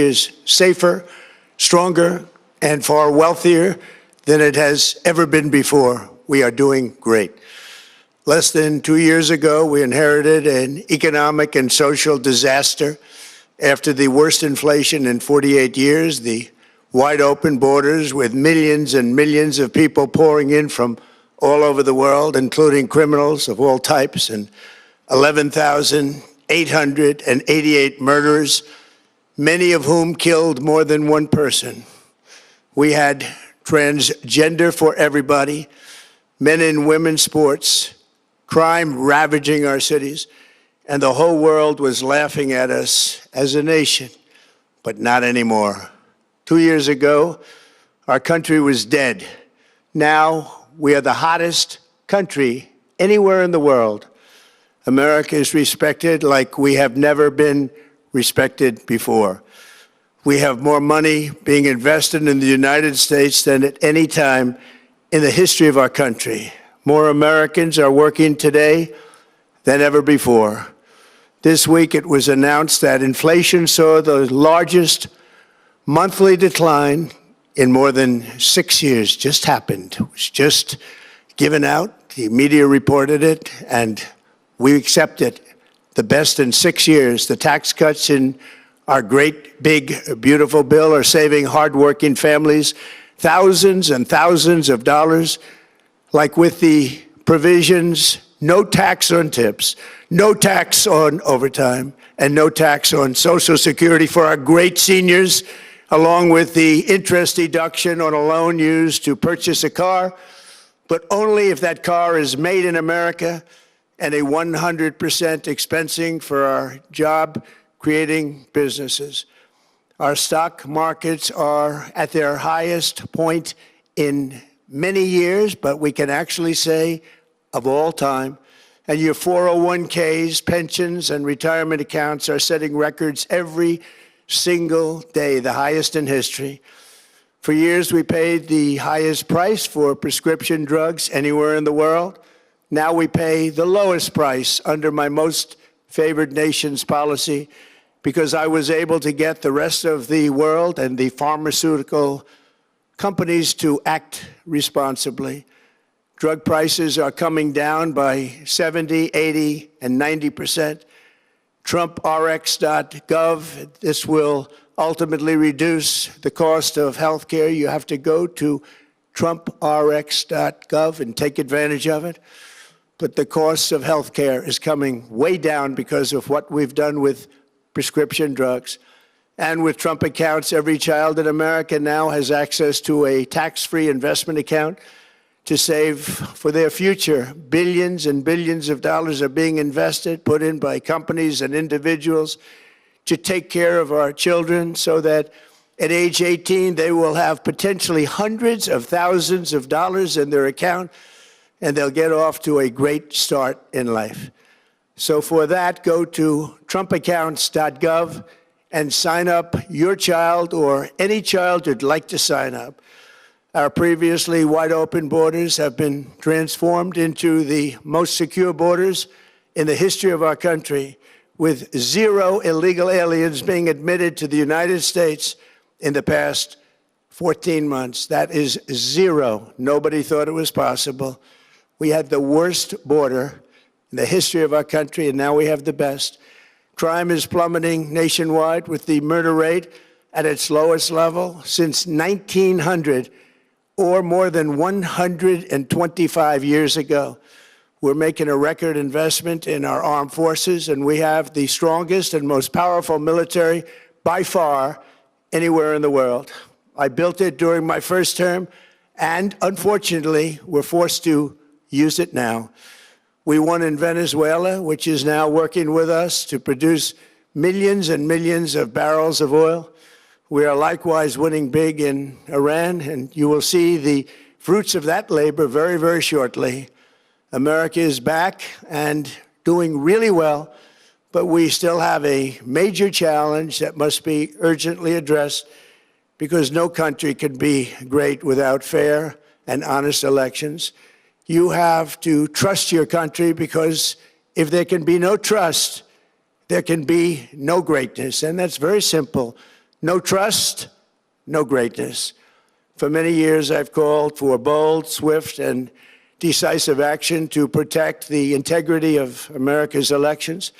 is safer, stronger, and far wealthier than it has ever been before. We are doing great. Less than 2 years ago, we inherited an economic and social disaster. After the worst inflation in 48 years, the wide open borders with millions and millions of people pouring in from all over the world, including criminals of all types, and 11,888 murders, many of whom killed more than one person. We had transgender for everybody, men and women sports, crime ravaging our cities, and the whole world was laughing at us as a nation, but not anymore. 2 years ago, our country was dead. Now we are the hottest country anywhere in the world. America is respected like we have never been respected before. We have more money being invested in the United States than at any time in the history of our country. More Americans are working today than ever before. This week it was announced that inflation saw the largest monthly decline in more than 6 years. Just happened. It was just given out. The media reported it, and we accept it. The best in 6 years. The tax cuts in our great, big, beautiful bill are saving hardworking families thousands and thousands of dollars, like with the provisions, no tax on tips, no tax on overtime, and no tax on Social Security for our great seniors, along with the interest deduction on a loan used to purchase a car, but only if that car is made in America, and a 100% expensing for our job-creating businesses. Our stock markets are at their highest point in many years, but we can actually say of all time. And your 401ks, pensions, and retirement accounts are setting records every single day, the highest in history. For years, we paid the highest price for prescription drugs anywhere in the world. Now we pay the lowest price under my most favored nation's policy because I was able to get the rest of the world and the pharmaceutical companies to act responsibly. Drug prices are coming down by 70, 80, and 90%. TrumpRx.gov, this will ultimately reduce the cost of health care. You have to go to TrumpRx.gov and take advantage of it. But the cost of health care is coming way down because of what we've done with prescription drugs. And with Trump accounts, every child in America now has access to a tax-free investment account to save for their future. Billions and billions of dollars are being invested, put in by companies and individuals to take care of our children so that at age 18, they will have potentially hundreds of thousands of dollars in their account, and they'll get off to a great start in life. So for that, go to TrumpAccounts.gov and sign up your child or any child who'd like to sign up. Our previously wide open borders have been transformed into the most secure borders in the history of our country, with 0 illegal aliens being admitted to the United States in the past 14 months. That is 0. Nobody thought it was possible. We had the worst border in the history of our country, and now we have the best. Crime is plummeting nationwide, with the murder rate at its lowest level since 1900, or more than 125 years ago. We're making a record investment in our armed forces, and we have the strongest and most powerful military by far anywhere in the world. I built it during my first term, and unfortunately, we're forced to use it now. We won in Venezuela, which is now working with us to produce millions and millions of barrels of oil. We are likewise winning big in Iran, and you will see the fruits of that labor very, very shortly. America is back and doing really well, but we still have a major challenge that must be urgently addressed, because no country can be great without fair and honest elections. You have to trust your country, because if there can be no trust, there can be no greatness. And that's very simple. No trust, no greatness. For many years, I've called for bold, swift, and decisive action to protect the integrity of America's elections.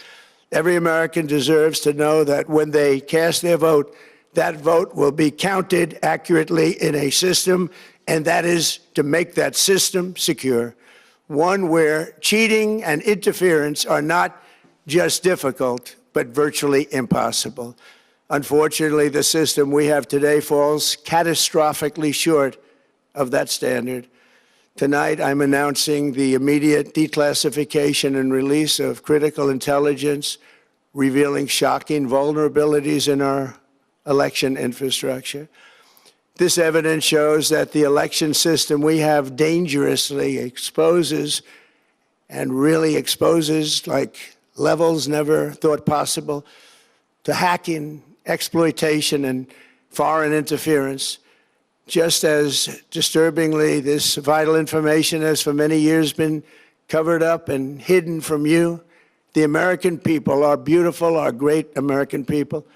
Every American deserves to know that when they cast their vote, that vote will be counted accurately in a system, and that is to make that system secure, one where cheating and interference are not just difficult, but virtually impossible. Unfortunately, the system we have today falls catastrophically short of that standard. Tonight, I'm announcing the immediate declassification and release of critical intelligence revealing shocking vulnerabilities in our election infrastructure. This evidence shows that the election system we have dangerously exposes and really exposes like levels never thought possible to hacking, exploitation, and foreign interference. Just as disturbingly, this vital information has for many years been covered up and hidden from you, the American people, our beautiful, our great American people.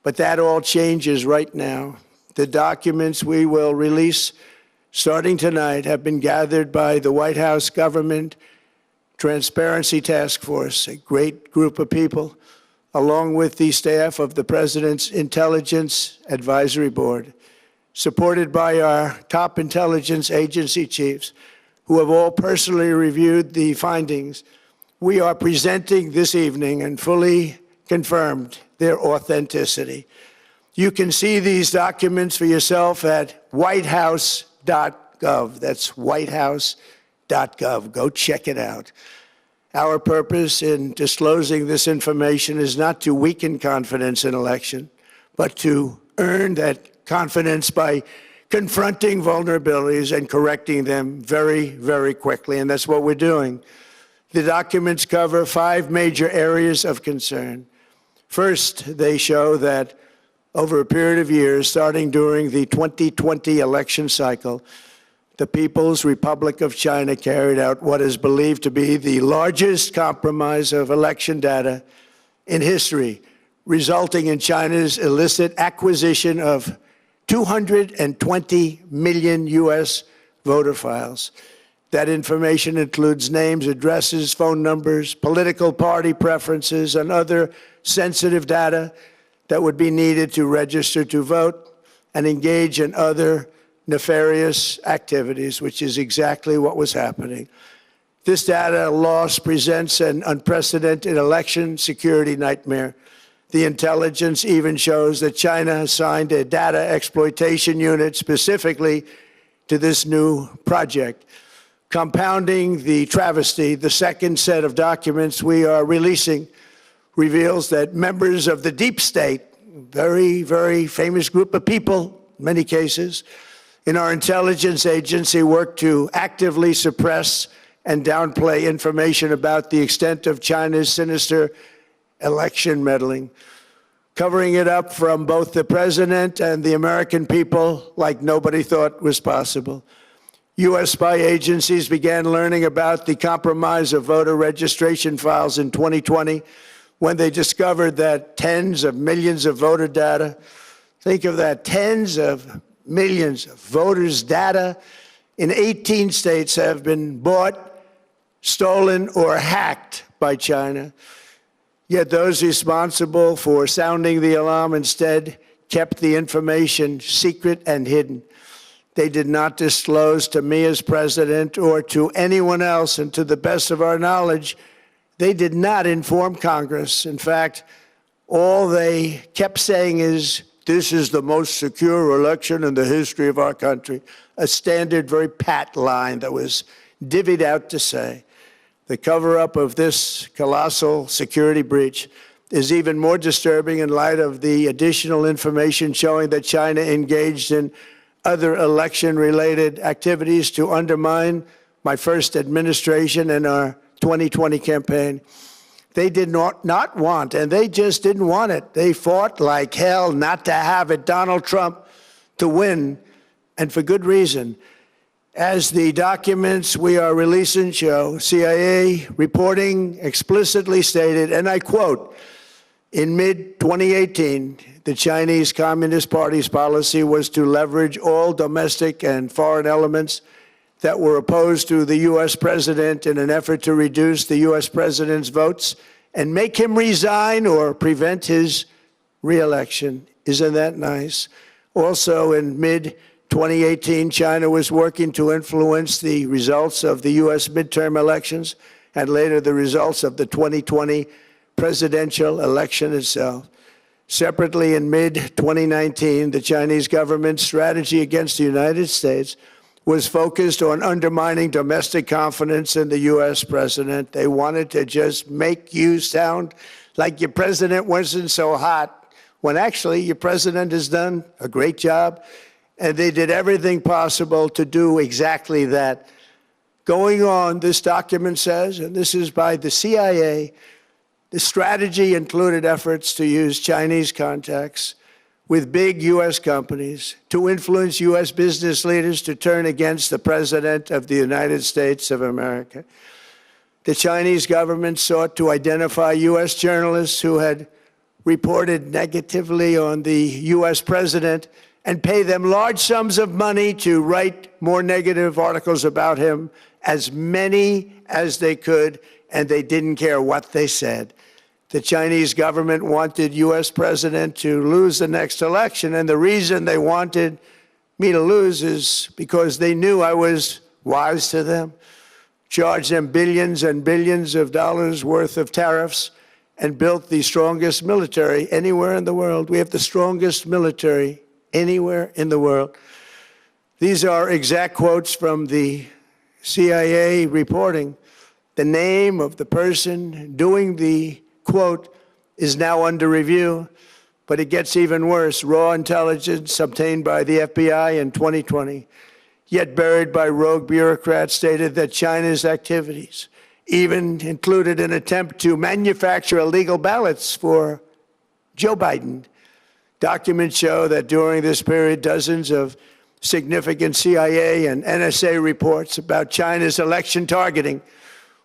But that all changes right now. The documents we will release starting tonight have been gathered by the White House Government Transparency Task Force, a great group of people, along with the staff of the President's Intelligence Advisory Board, supported by our top intelligence agency chiefs, who have all personally reviewed the findings. We are presenting this evening and fully confirmed their authenticity. You can see these documents for yourself at whitehouse.gov. That's whitehouse.gov. Go check it out. Our purpose in disclosing this information is not to weaken confidence in election, but to earn that confidence by confronting vulnerabilities and correcting them very, very quickly. And that's what we're doing. The documents cover 5 major areas of concern. First, they show that over a period of years, starting during the 2020 election cycle, the People's Republic of China carried out what is believed to be the largest compromise of election data in history, resulting in China's illicit acquisition of 220 million U.S. voter files. That information includes names, addresses, phone numbers, political party preferences, and other sensitive data that would be needed to register to vote and engage in other nefarious activities, which is exactly what was happening. This data loss presents an unprecedented election security nightmare. The intelligence even shows that China assigned a data exploitation unit specifically to this new project. Compounding the travesty, the second set of documents we are releasing reveals that members of the deep state, very, very famous group of people, in many cases, in our intelligence agency work to actively suppress and downplay information about the extent of China's sinister election meddling, covering it up from both the president and the American people like nobody thought was possible. U.S. spy agencies began learning about the compromise of voter registration files in 2020 when they discovered that tens of millions of voter data, think of that, tens of millions of voters' data in 18 states have been bought, stolen, or hacked by China. Yet those responsible for sounding the alarm instead kept the information secret and hidden. They did not disclose to me as president or to anyone else, and to the best of our knowledge, they did not inform Congress. In fact, all they kept saying is, this is the most secure election in the history of our country, a standard, very pat line that was divvied out to say. The cover-up of this colossal security breach is even more disturbing in light of the additional information showing that China engaged in other election-related activities to undermine my first administration and our 2020 campaign. They did not want, and they just didn't want it. They fought like hell not to have it, Donald Trump, to win, and for good reason. As the documents we are releasing show, CIA reporting explicitly stated, and I quote, in mid-2018, the Chinese Communist Party's policy was to leverage all domestic and foreign elements that were opposed to the U.S. president in an effort to reduce the U.S. president's votes and make him resign or prevent his re-election. Isn't that nice? Also, in mid-2018, China was working to influence the results of the U.S. midterm elections and later the results of the 2020 presidential election itself. Separately, in mid-2019, the Chinese government's strategy against the United States was focused on undermining domestic confidence in the U.S. president. They wanted to just make you sound like your president wasn't so hot, when actually your president has done a great job, and they did everything possible to do exactly that. Going on, this document says, and this is by the CIA, the strategy included efforts to use Chinese contacts with big U.S. companies to influence U.S. business leaders to turn against the President of the United States of America. The Chinese government sought to identify U.S. journalists who had reported negatively on the U.S. president and pay them large sums of money to write more negative articles about him, as many as they could, and they didn't care what they said. The Chinese government wanted U.S. president to lose the next election, and the reason they wanted me to lose is because they knew I was wise to them, charged them billions and billions of dollars worth of tariffs, and built the strongest military anywhere in the world. We have the strongest military anywhere in the world. These are exact quotes from the CIA reporting. The name of the person doing the quote is now under review, but it gets even worse. Raw intelligence obtained by the FBI in 2020, yet buried by rogue bureaucrats, stated that China's activities even included an attempt to manufacture illegal ballots for Joe Biden. Documents show that during this period, dozens of significant CIA and NSA reports about China's election targeting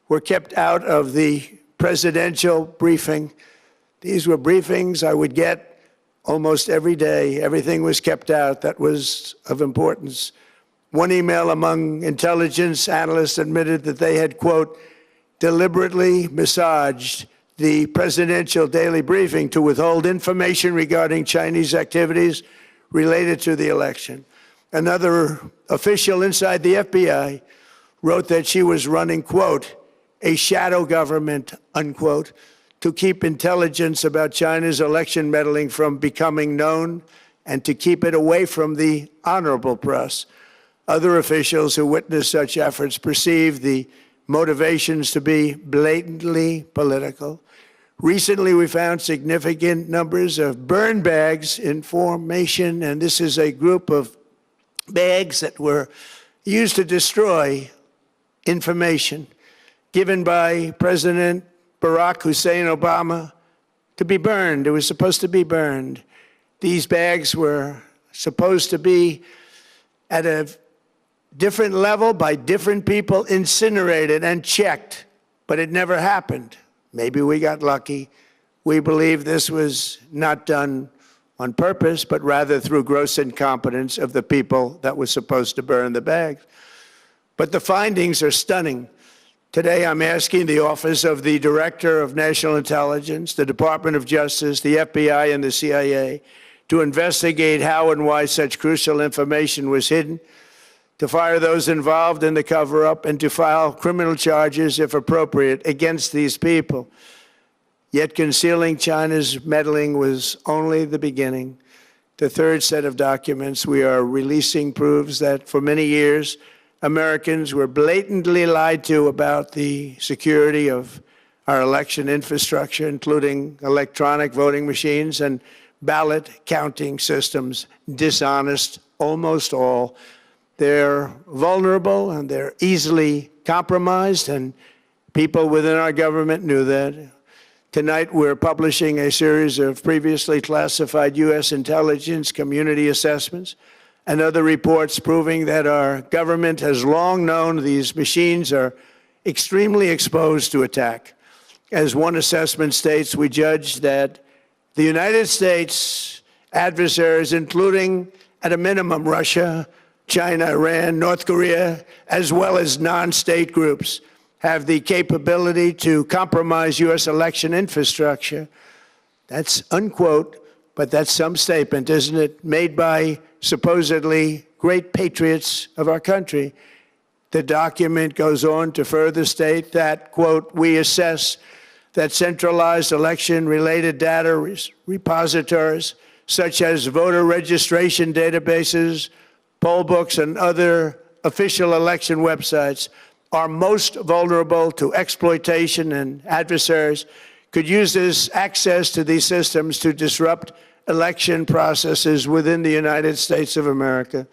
were kept out of the presidential briefing. These were briefings I would get almost every day. Everything was kept out that was of importance. One email among intelligence analysts admitted that they had, quote, deliberately massaged the presidential daily briefing to withhold information regarding Chinese activities related to the election. Another official inside the FBI wrote that she was running, quote, a shadow government, unquote, to keep intelligence about China's election meddling from becoming known and to keep it away from the honorable press. Other officials who witnessed such efforts perceived the motivations to be blatantly political. Recently, we found significant numbers of burn bags in formation, and this is a group of bags that were used to destroy information given by President Barack Hussein Obama to be burned. It was supposed to be burned. These bags were supposed to be at a different level by different people, incinerated and checked, but it never happened. Maybe we got lucky. We believe this was not done on purpose, but rather through gross incompetence of the people that were supposed to burn the bags. But the findings are stunning. Today, I'm asking the Office of the Director of National Intelligence, the Department of Justice, the FBI, and the CIA to investigate how and why such crucial information was hidden, to fire those involved in the cover-up, and to file criminal charges, if appropriate, against these people. Yet concealing China's meddling was only the beginning. The third set of documents we are releasing proves that for many years, Americans were blatantly lied to about the security of our election infrastructure, including electronic voting machines and ballot counting systems. Dishonest, almost all. They're vulnerable and they're easily compromised, and people within our government knew that. Tonight, we're publishing a series of previously classified U.S. intelligence community assessments and other reports proving that our government has long known these machines are extremely exposed to attack. As one assessment states, we judged that the United States adversaries, including, at a minimum, Russia, China, Iran, North Korea, as well as non-state groups, have the capability to compromise U.S. election infrastructure. That's unquote, but that's some statement, isn't it, made by supposedly great patriots of our country. The document goes on to further state that, quote, we assess that centralized election-related data repositories, such as voter registration databases, poll books, and other official election websites, are most vulnerable to exploitation, and adversaries could use this access to these systems to disrupt election processes within the United States of America.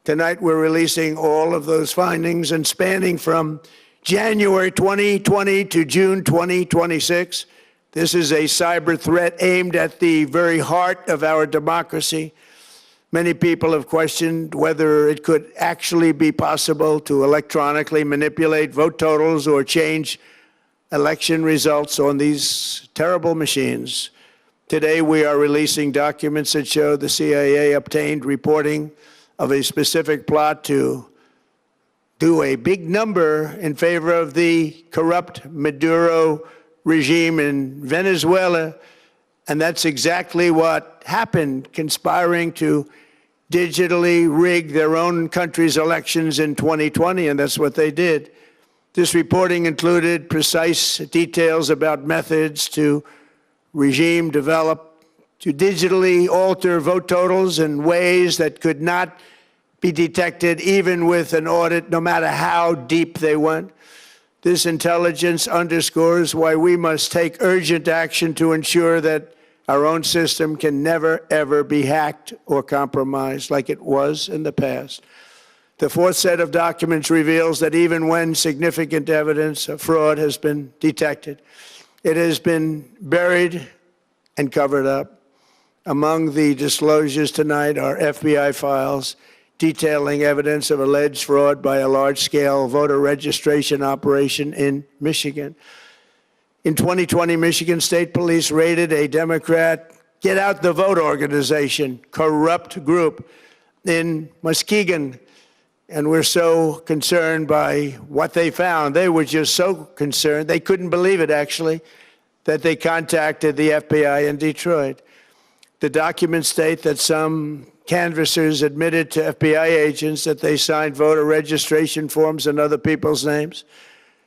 Tonight, we're releasing all of those findings, and spanning from January 2020 to June 2026. This is a cyber threat aimed at the very heart of our democracy. Many people have questioned whether it could actually be possible to electronically manipulate vote totals or change election results on these terrible machines. Today, we are releasing documents that show the CIA obtained reporting of a specific plot to do a big number in favor of the corrupt Maduro regime in Venezuela. And that's exactly what happened, conspiring to digitally rig their own country's elections in 2020, and that's what they did. This reporting included precise details about methods to regime develop to digitally alter vote totals in ways that could not be detected even with an audit, no matter how deep they went. This intelligence underscores why we must take urgent action to ensure that our own system can never, ever be hacked or compromised like it was in the past. The fourth set of documents reveals that even when significant evidence of fraud has been detected, it has been buried and covered up. Among the disclosures tonight are FBI files detailing evidence of alleged fraud by a large-scale voter registration operation in Michigan. In 2020, Michigan State Police raided a Democrat Get Out the Vote organization, corrupt group in Muskegon. And we're so concerned by what they found. They were just so concerned, they couldn't believe it, actually, that they contacted the FBI in Detroit. The documents state that some canvassers admitted to FBI agents that they signed voter registration forms in other people's names,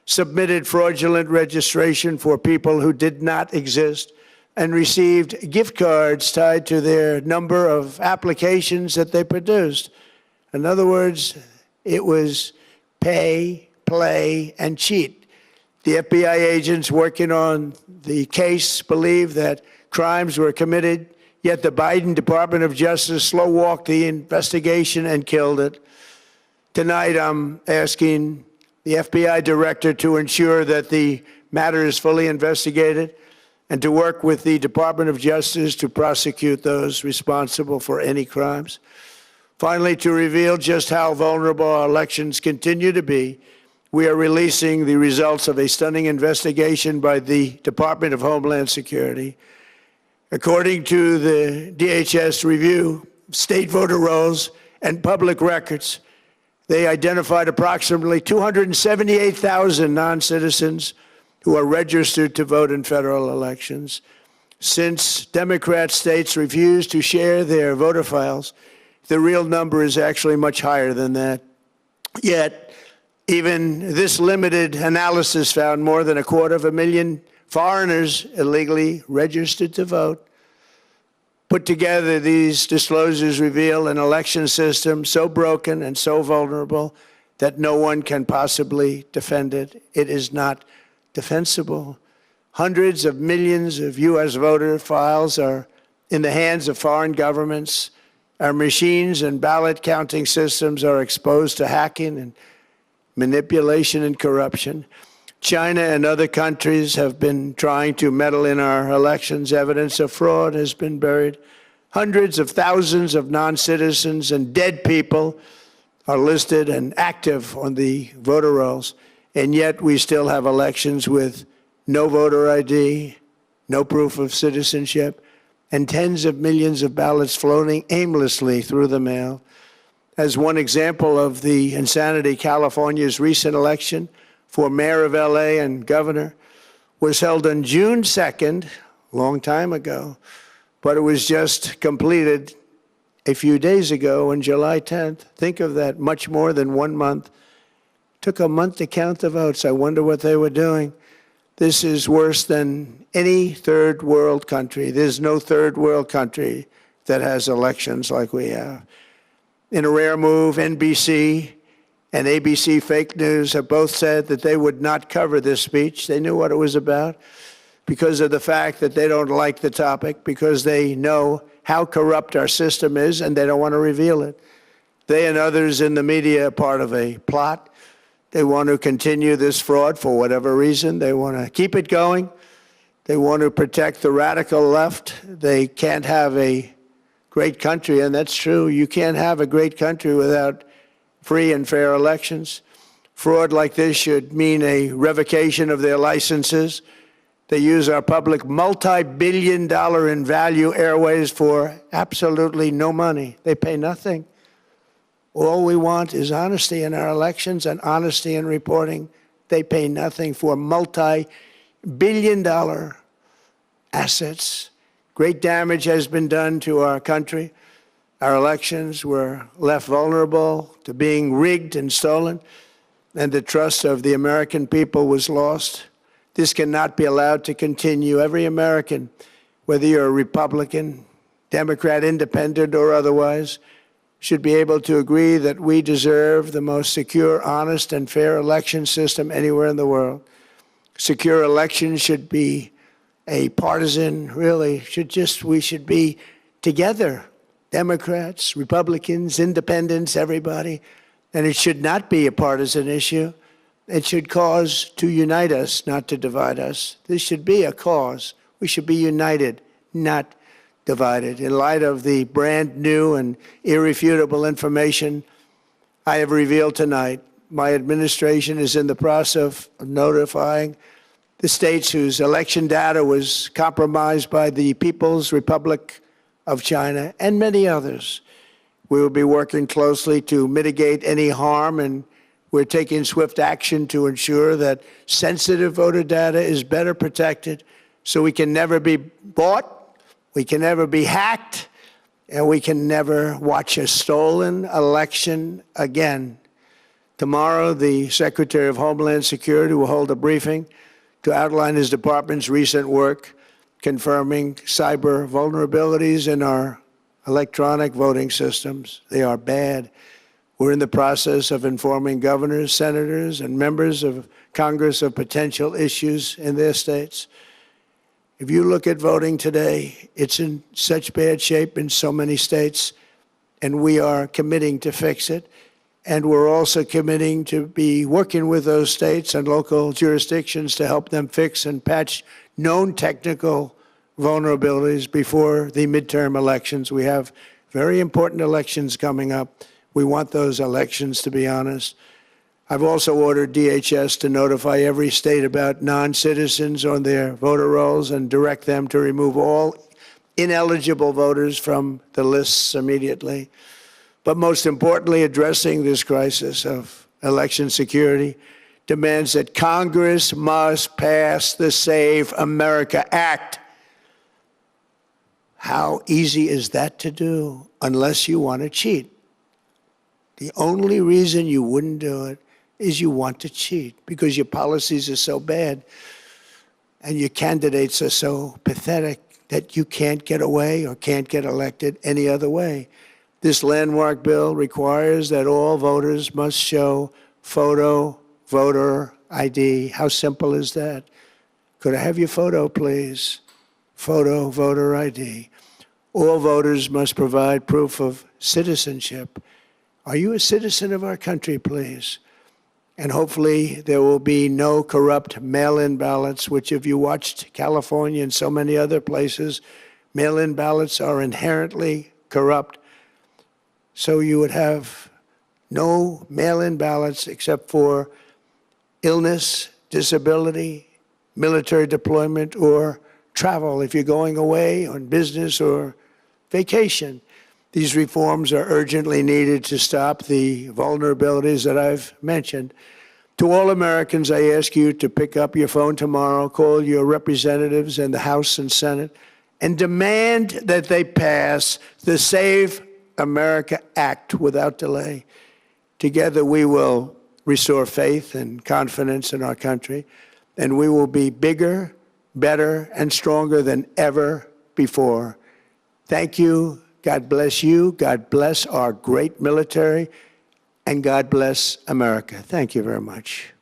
submitted fraudulent registration for people who did not exist, and received gift cards tied to their number of applications that they produced. In other words, it was pay, play, and cheat. The FBI agents working on the case believe that crimes were committed, yet the Biden Department of Justice slow-walked the investigation and killed it. Tonight, I'm asking the FBI director to ensure that the matter is fully investigated and to work with the Department of Justice to prosecute those responsible for any crimes. Finally, to reveal just how vulnerable our elections continue to be, we are releasing the results of a stunning investigation by the Department of Homeland Security. According to the DHS review, state voter rolls and public records, they identified approximately 278,000 non-citizens who are registered to vote in federal elections. Since Democrat states refuse to share their voter files, the real number is actually much higher than that. Yet, even this limited analysis found more than 250,000 foreigners illegally registered to vote. Put together, these disclosures reveal an election system so broken and so vulnerable that no one can possibly defend it. It is not defensible. Hundreds of millions of U.S. voter files are in the hands of foreign governments. Our machines and ballot counting systems are exposed to hacking and manipulation and corruption. China and other countries have been trying to meddle in our elections. Evidence of fraud has been buried. Hundreds of thousands of non-citizens and dead people are listed and active on the voter rolls, and yet we still have elections with no voter ID, no proof of citizenship, and tens of millions of ballots floating aimlessly through the mail. As one example of the insanity, California's recent election for mayor of LA and governor was held on June 2nd, a long time ago, but it was just completed a few days ago on July 10th. Think of that, much more than 1 month. Took a month to count the votes. I wonder what they were doing. This is worse than any third world country. There's no third world country that has elections like we have. In a rare move, NBC and ABC Fake News have both said that they would not cover this speech. They knew what it was about because of the fact that they don't like the topic, because they know how corrupt our system is and they don't want to reveal it. They and others in the media are part of a plot. They want to continue this fraud for whatever reason. They want to keep it going. They want to protect the radical left. They can't have a great country, and that's true. You can't have a great country without free and fair elections. Fraud like this should mean a revocation of their licenses. They use our public multi-billion-dollar in value airways for absolutely no money. They pay nothing. All we want is honesty in our elections and honesty in reporting. They pay nothing for multi-billion-dollar assets. Great damage has been done to our country. Our elections were left vulnerable to being rigged and stolen, and the trust of the American people was lost. This cannot be allowed to continue. Every American, whether you're a Republican, Democrat, Independent, or otherwise, should be able to agree that we deserve the most secure, honest, and fair election system anywhere in the world. Secure elections should be a partisan, really, we should be together, Democrats, Republicans, Independents, everybody, and it should not be a partisan issue. It should cause to unite us, not to divide us. This should be a cause. We should be united, not divided. In light of the brand new and irrefutable information I have revealed tonight, my administration is in the process of notifying the states whose election data was compromised by the People's Republic of China and many others. We will be working closely to mitigate any harm, and we're taking swift action to ensure that sensitive voter data is better protected so we can never be bought, we can never be hacked, and we can never watch a stolen election again. Tomorrow, the Secretary of Homeland Security will hold a briefing to outline his department's recent work confirming cyber vulnerabilities in our electronic voting systems. They are bad. We're in the process of informing governors, senators, and members of Congress of potential issues in their states. If you look at voting today, it's in such bad shape in so many states, and we are committing to fix it. And we're also committing to be working with those states and local jurisdictions to help them fix and patch known technical vulnerabilities before the midterm elections. We have very important elections coming up. We want those elections to be honest. I've also ordered DHS to notify every state about non-citizens on their voter rolls and direct them to remove all ineligible voters from the lists immediately. But most importantly, addressing this crisis of election security demands that Congress must pass the Save America Act. How easy is that to do unless you want to cheat? The only reason you wouldn't do it is you want to cheat because your policies are so bad and your candidates are so pathetic that you can't get away or can't get elected any other way. This landmark bill requires that all voters must show photo voter ID. How simple is that? Could I have your photo, please? Photo voter ID. All voters must provide proof of citizenship. Are you a citizen of our country, please? And hopefully there will be no corrupt mail-in ballots, which if you watched California and so many other places, mail-in ballots are inherently corrupt. So you would have no mail-in ballots except for illness, disability, military deployment, or travel if you're going away on business or vacation. These reforms are urgently needed to stop the vulnerabilities that I've mentioned. To all Americans, I ask you to pick up your phone tomorrow, call your representatives in the House and Senate, and demand that they pass the Save America Act without delay. Together, we will restore faith and confidence in our country, and we will be bigger, better, and stronger than ever before. Thank you. God bless you. God bless our great military. And God bless America. Thank you very much.